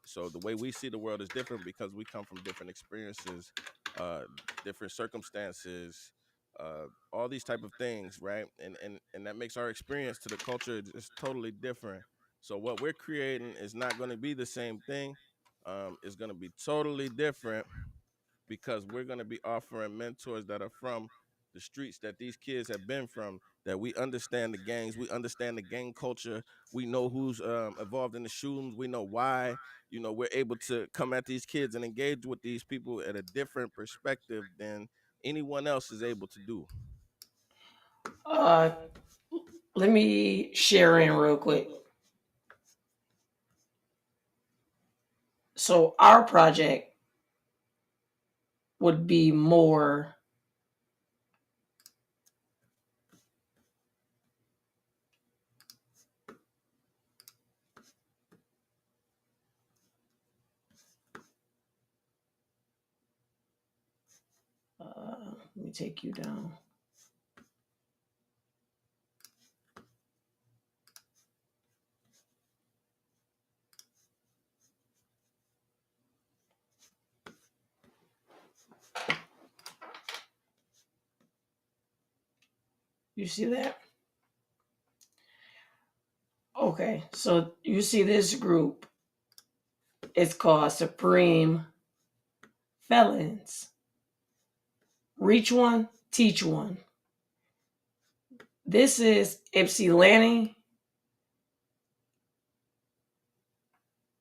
S13: So the way we see the world is different because we come from different experiences, different circumstances, all these type of things, right? And that makes our experience to the culture is totally different. So what we're creating is not going to be the same thing. It's going to be totally different because we're going to be offering mentors that are from the streets that these kids have been from, that we understand the gangs, we understand the gang culture, we know who's involved in the shootings, we know why, we're able to come at these kids and engage with these people at a different perspective than anyone else is able to do.
S11: Let me share in real quick. So our project would be more let me take you down. You see that? Okay, so you see this group. It's called Supreme Felons. Reach one, teach one. This is Ypsilanti.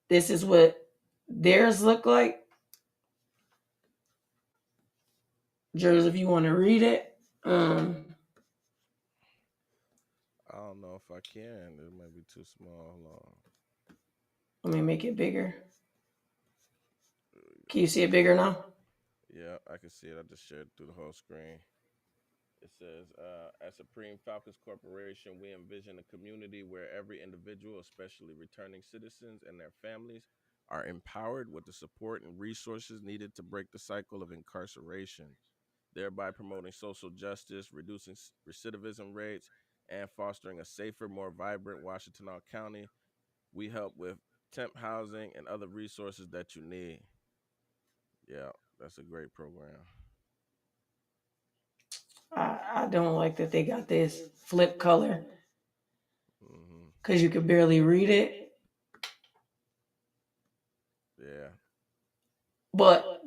S11: This is what theirs look like. Jers, if you want to read it.
S13: I don't know if I can. It might be too small. Hold on.
S11: Let me make it bigger. Can you see it bigger now?
S13: Yeah, I can see it. I just shared it through the whole screen. It says, at Supreme Falcons Corporation, we envision a community where every individual, especially returning citizens and their families, are empowered with the support and resources needed to break the cycle of incarceration, thereby promoting social justice, reducing recidivism rates, and fostering a safer, more vibrant Washtenaw County. We help with temp housing and other resources that you need. Yeah, that's a great program.
S11: I don't like that they got this flip color because you can barely read it.
S13: Yeah.
S11: But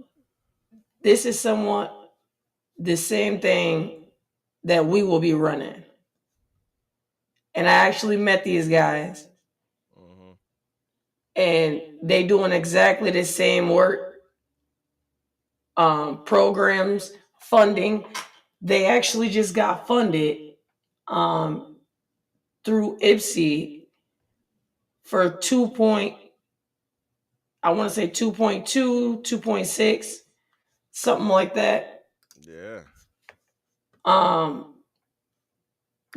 S11: this is somewhat the same thing that we will be running. And I actually met these guys. And they doing exactly the same work. Programs, funding. They actually just got funded through IPSI for 2.2, 2.6, something like that.
S13: Yeah.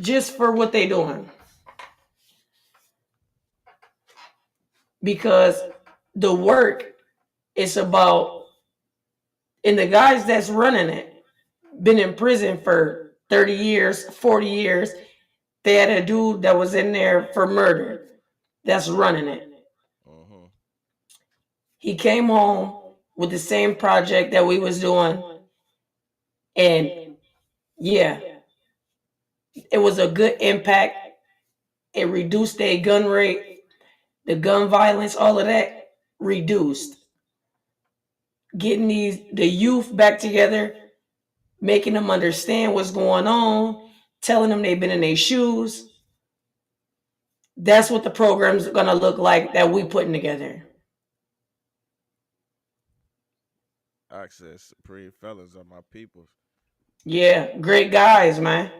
S11: Just for what they doing. Because the work is about, and the guys that's running it, been in prison for 30 years, 40 years. They had a dude that was in there for murder that's running it. He came home with the same project that we was doing. And yeah, it was a good impact. It reduced their gun rate, the gun violence, all of that reduced. Getting the youth back together, making them understand what's going on, telling them they've been in their shoes. That's what the program's gonna look like that we putting together.
S13: Access Supreme fellas are my peoples.
S11: Yeah, great guys, man.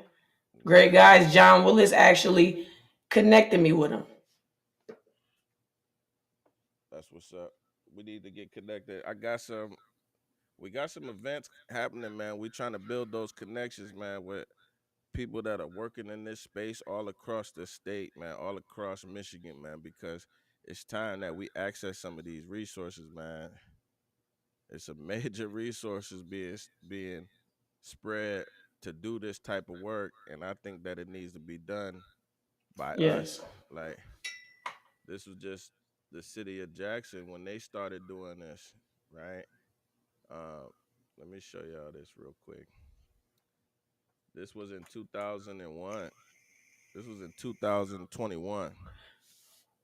S11: Great guys. John Willis actually connected me with him.
S13: That's what's up. We need to get connected. We got some events happening, man. We trying to build those connections, man, with people that are working in this space all across the state, man, all across Michigan, man, because it's time that we access some of these resources, man. It's a major resources being spread to do this type of work, and I think that it needs to be done by
S11: Yes.
S13: us. Like, this was just the city of Jackson when they started doing this, right? Let me show y'all this real quick. This was in 2001. This was in 2021,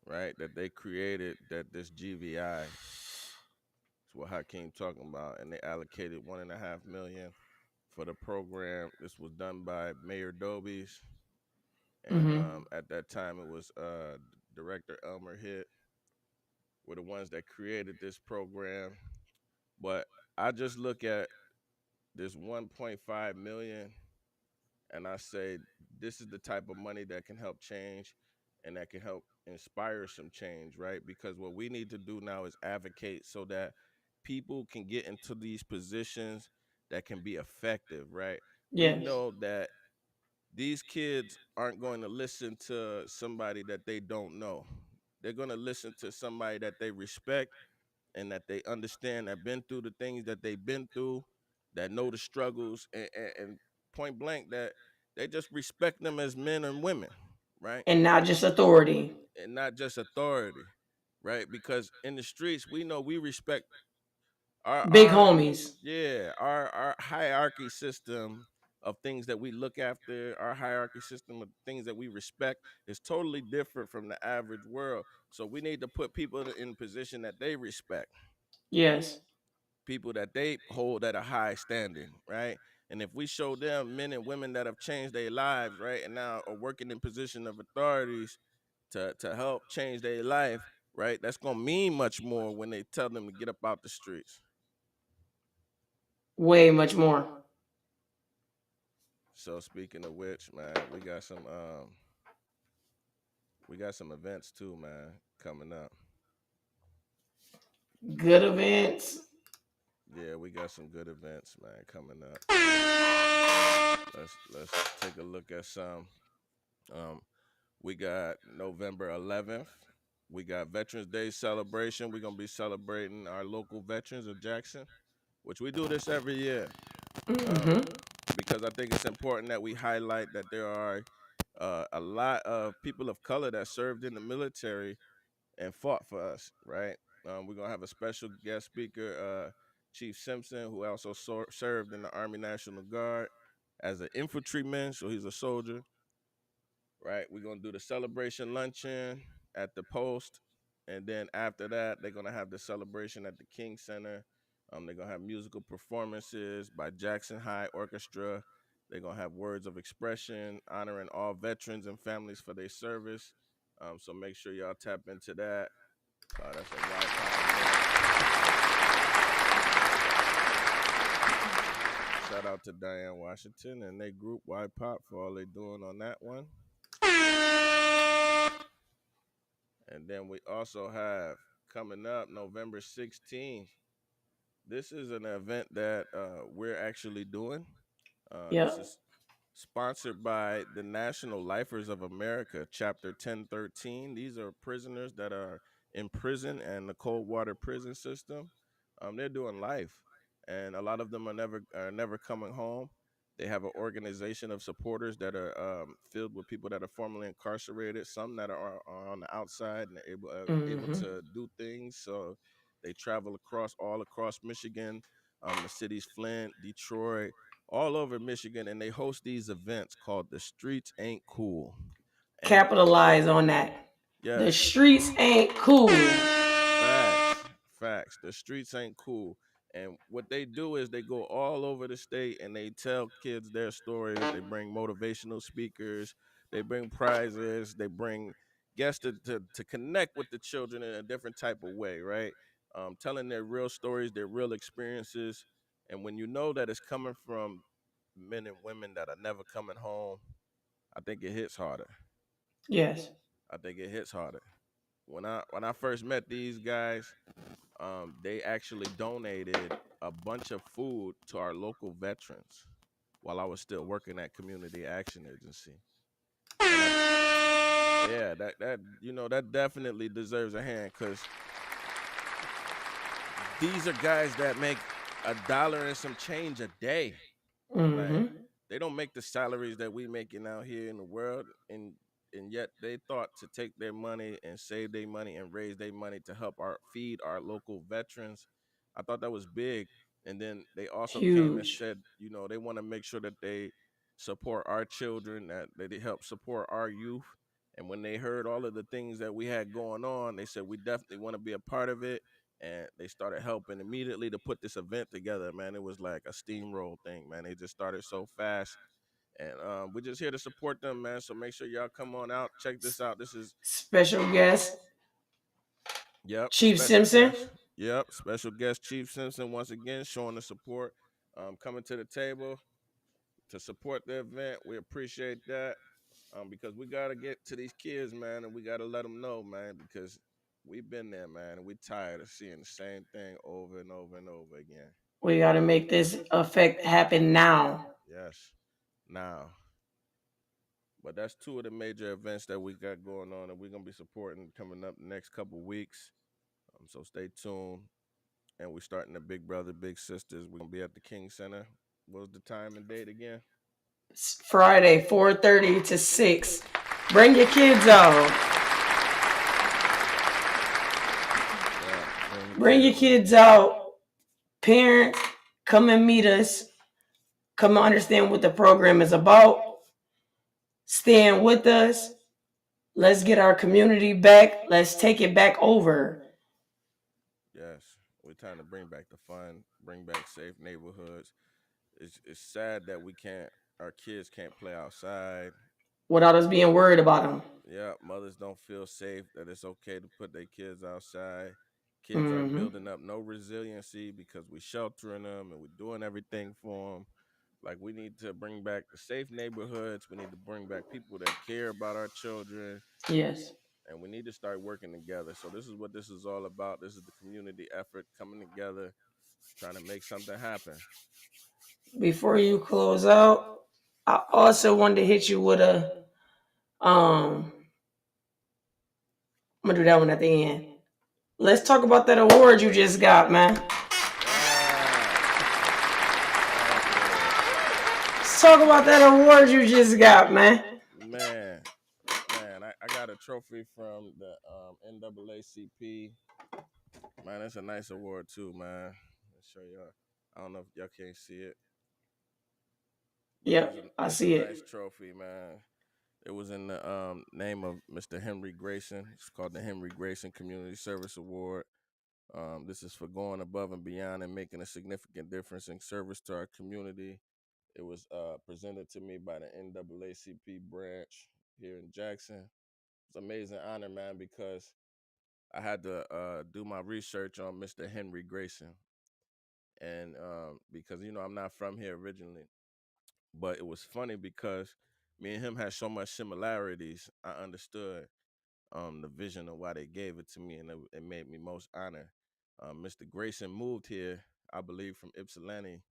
S13: right? That they created this GVI. That's what Hakeem talking about, and they allocated $1.5 million for the program. This was done by Mayor Dobies, and at that time it was Director Elmer Hitt were the ones that created this program. But I just look at this 1.5 million, and I say this is the type of money that can help change, and that can help inspire some change, right? Because what we need to do now is advocate so that people can get into these positions that can be effective, right?
S11: Yes.
S13: We know that these kids aren't going to listen to somebody that they don't know. They're going to listen to somebody that they respect and that they understand, that been through the things that they've been through, that know the struggles, and point blank, that they just respect them as men and women, right?
S11: And not just authority.
S13: And not just authority, right? Because in the streets, we know we respect our
S11: Big homies.
S13: Yeah, our hierarchy system of things that we look after, our hierarchy system of things that we respect is totally different from the average world. So we need to put people in a position that they respect.
S11: Yes.
S13: People that they hold at a high standard, right? And if we show them men and women that have changed their lives, right, and now are working in position of authorities to help change their life, right, that's gonna mean much more when they tell them to get up out the streets.
S11: Way much more.
S13: So speaking of which, man, we got some events too, man, coming up.
S11: Good events.
S13: Yeah, we got some good events, man, coming up. Let's take a look at some. We got November 11th. We got Veterans Day celebration. We're gonna be celebrating our local veterans of Jackson, which we do this every year. Because I think it's important that we highlight that there are a lot of people of color that served in the military and fought for us, right? We're going to have a special guest speaker, Chief Simpson, who also served in the Army National Guard as an infantryman, so he's a soldier, right? We're going to do the celebration luncheon at the Post, and then after that, they're going to have the celebration at the King Center. They're going to have musical performances by Jackson High Orchestra. They're going to have words of expression, honoring all veterans and families for their service. So make sure y'all tap into that. That's a shout out to Diane Washington and they group YPOP for all they doing on that one. And then we also have coming up November 16th. This is an event that we're actually doing. This is sponsored by the National Lifers of America, Chapter 1013. These are prisoners that are in prison and the Coldwater prison system. They're doing life, and a lot of them are never coming home. They have an organization of supporters that are filled with people that are formerly incarcerated, some that are on the outside and are able to do things. So they travel all across Michigan, the cities Flint, Detroit, all over Michigan, and they host these events called The Streets Ain't Cool.
S11: capitalize on that.
S13: Yeah.
S11: The streets ain't cool.
S13: Facts. The streets ain't cool. And what they do is they go all over the state and they tell kids their stories. They bring motivational speakers. They bring prizes. They bring guests to connect with the children in a different type of way, right? Telling their real stories, their real experiences. And when you know that it's coming from men and women that are never coming home, I think it hits harder.
S11: Yes.
S13: I think it hits harder. When I first met these guys, they actually donated a bunch of food to our local veterans while I was still working at Community Action Agency. Yeah, that definitely deserves a hand, because these are guys that make $1 and some change a day. Like, they don't make the salaries that we making out here in the world, and yet they thought to take their money and save their money and raise their money to help feed our local veterans. I thought that was big. And then they also came and said, they want to make sure that they support our children, that they help support our youth. And when they heard all of the things that we had going on, they said, we definitely want to be a part of it. And they started helping immediately to put this event together, man. It was like a steamroll thing, man. They just started so fast. And we're just here to support them, man. So make sure y'all come on out. Check this out. This is
S11: special guest.
S13: Yep.
S11: Chief Simpson.
S13: Yep. Special guest Chief Simpson once again showing the support. Coming to the table to support the event. We appreciate that. Because we gotta get to these kids, man, and we gotta let them know, man, because we've been there, man, and we're tired of seeing the same thing over and over and over again.
S11: We gotta make this effect happen now.
S13: Yes. Now. But that's two of the major events that we got going on, and we're going to be supporting coming up the next couple weeks. So stay tuned. And we're starting the Big Brother, Big Sisters. We're going to be at the King Center. What was the time and date again?
S11: It's Friday, 4:30 to 6. Bring your kids out. Bring your kids out. Parents, come and meet us. Come and understand what the program is about. Stand with us. Let's get our community back. Let's take it back over.
S13: Yes, we're trying to bring back the fun, bring back safe neighborhoods. It's sad that our kids can't play outside
S11: without us being worried about them.
S13: Yeah, mothers don't feel safe, that it's okay to put their kids outside. Kids are building up no resiliency because we're sheltering them and we're doing everything for them. Like, we need to bring back the safe neighborhoods. We need to bring back people that care about our children.
S11: Yes.
S13: And we need to start working together. So this is what this is all about. This is the community effort coming together, trying to make something happen.
S11: Before you close out, I also wanted to hit you with a, I'm gonna do that one at the end. Let's talk about that award you just got, man. Let's talk about that award you just got, man.
S13: Man, I got a trophy from the NAACP. Man, that's a nice award too, man. Let's show y'all. I don't know if y'all can't see it.
S11: Yep, I see it.
S13: Nice trophy, man. It was in the name of Mr. Henry Grayson. It's called the Henry Grayson Community Service Award. This is for going above and beyond and making a significant difference in service to our community. It was presented to me by the NAACP branch here in Jackson. It's an amazing honor, man, because I had to do my research on Mr. Henry Grayson. And because, I'm not from here originally. But it was funny because me and him had so much similarities. I understood the vision of why they gave it to me, and it made me most honored. Mr. Grayson moved here, I believe, from Ypsilanti,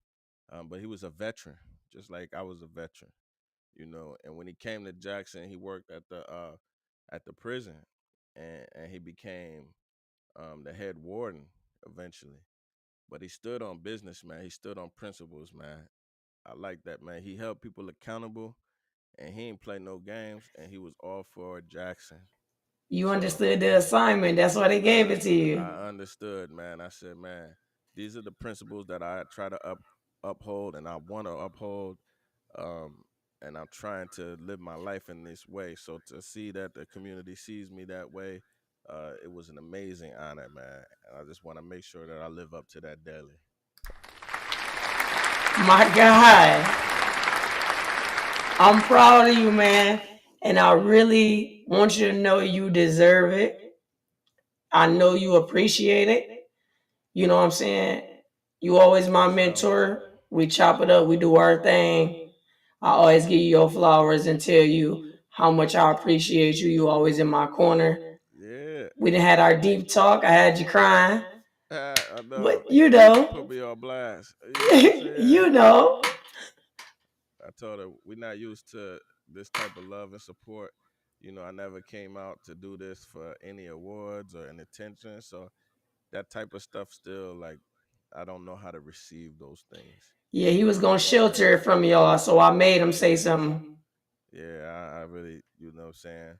S13: but he was a veteran, just like I was a veteran, And when he came to Jackson, he worked at the prison, and he became the head warden eventually. But he stood on business, man. He stood on principles, man. I like that, man. He held people accountable, and he ain't play no games, and he was all for Jackson.
S11: You understood the assignment. That's why they gave it to you.
S13: I understood, man. I said, man, these are the principles that I try to uphold, and I want to uphold. and I'm trying to live my life in this way. So to see that the community sees me that way, it was an amazing honor, man. And I just want to make sure that I live up to that daily.
S11: My God, I'm proud of you, man. And I really want you to know you deserve it. I know you appreciate it. You know what I'm saying? You always my mentor. We chop it up. We do our thing. I always give you your flowers and tell you how much I appreciate you. You always in my corner.
S13: Yeah.
S11: We done had our deep talk. I had you crying.
S13: I know.
S11: But you know.
S13: Put me on blast.
S11: You know.
S13: I told her we're not used to this type of love and support. You know, I never came out to do this for any awards or any attention. So that type of stuff still, like, I don't know how to receive those things.
S11: Yeah, he was going to shelter it from y'all, so I made him say something.
S13: Yeah, I really, you know what I'm saying?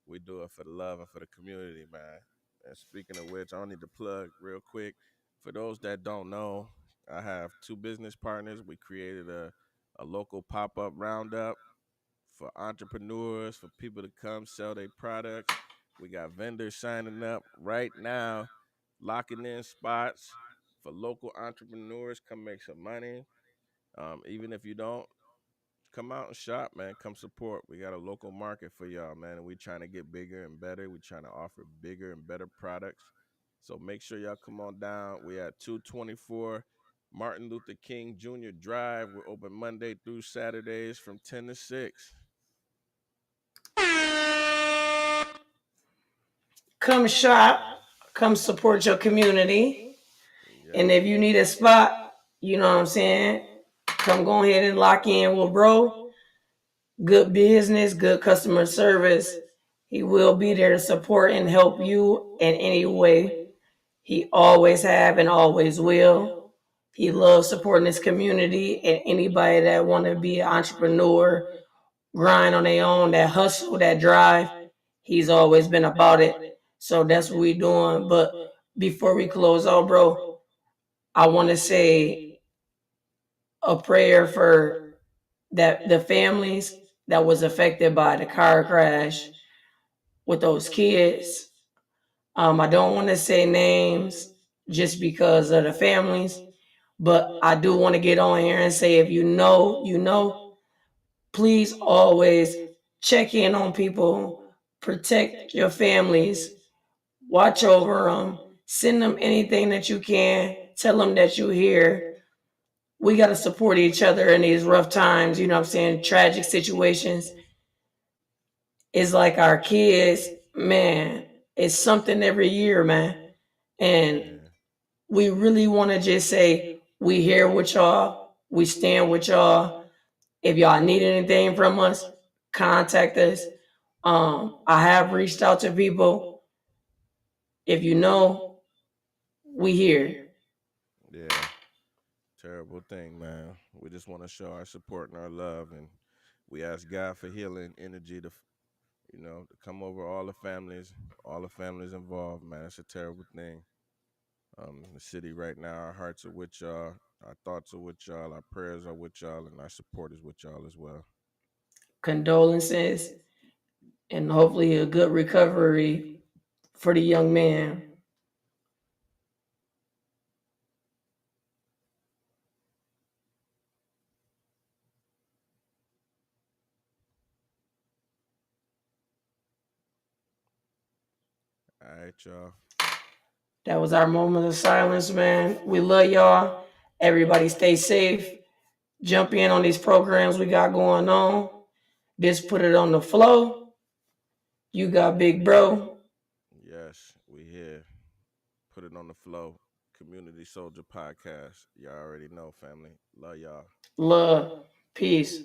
S13: We do it for the love and for the community, man. And speaking of which, I need to plug real quick. For those that don't know, I have 2 business partners. We created a local pop-up roundup for entrepreneurs, for people to come sell their products. We got vendors signing up right now, locking in spots for local entrepreneurs. Come make some money. Even if you don't, come out and shop, man. Come support. We got a local market for y'all, man. And we trying to get bigger and better. We trying to offer bigger and better products. So make sure y'all come on down. We at 224 Martin Luther King Jr. Drive. We're open Monday through Saturdays from 10 to 6.
S11: Come shop. Come support your community. Yeah. And if you need a spot, you know what I'm saying? Come go ahead and lock in with bro. Good business, good customer service. He will be there to support and help you in any way. He always have and always will. He loves supporting his community and anybody that want to be an entrepreneur, grind on their own, that hustle, that drive. He's always been about it. So that's what we're doing. But before we close out, bro, I want to say a prayer for that the families that was affected by the car crash with those kids. I don't want to say names just because of the families, but I do want to get on here and say, if you know, please always check in on people, protect your families, watch over them, send them anything that you can, tell them that you're here. We got to support each other in these rough times, you know what I'm saying, tragic situations. It's like our kids, man, it's something every year, man. And we really want to just say, we here with y'all, we stand with y'all. If y'all need anything from us, contact us. I have reached out to people. If you know, we here.
S13: Yeah. Terrible thing, man. We just want to show our support and our love, and we ask God for healing energy to, you know, to come over all the families involved, man. It's a terrible thing. The city right now, our hearts are with y'all, our thoughts are with y'all, our prayers are with y'all, and our support is with y'all as well.
S11: Condolences, and hopefully a good recovery for the young man.
S13: All right, y'all.
S11: That was our moment of silence, man. We love y'all. Everybody stay safe. Jump in on these programs we got going on. Just put it on the flow. You got big bro.
S13: Yes, we here. Put it on the flow. Community Soldier Podcast. Y'all already know, family. Love y'all.
S11: Love. Peace.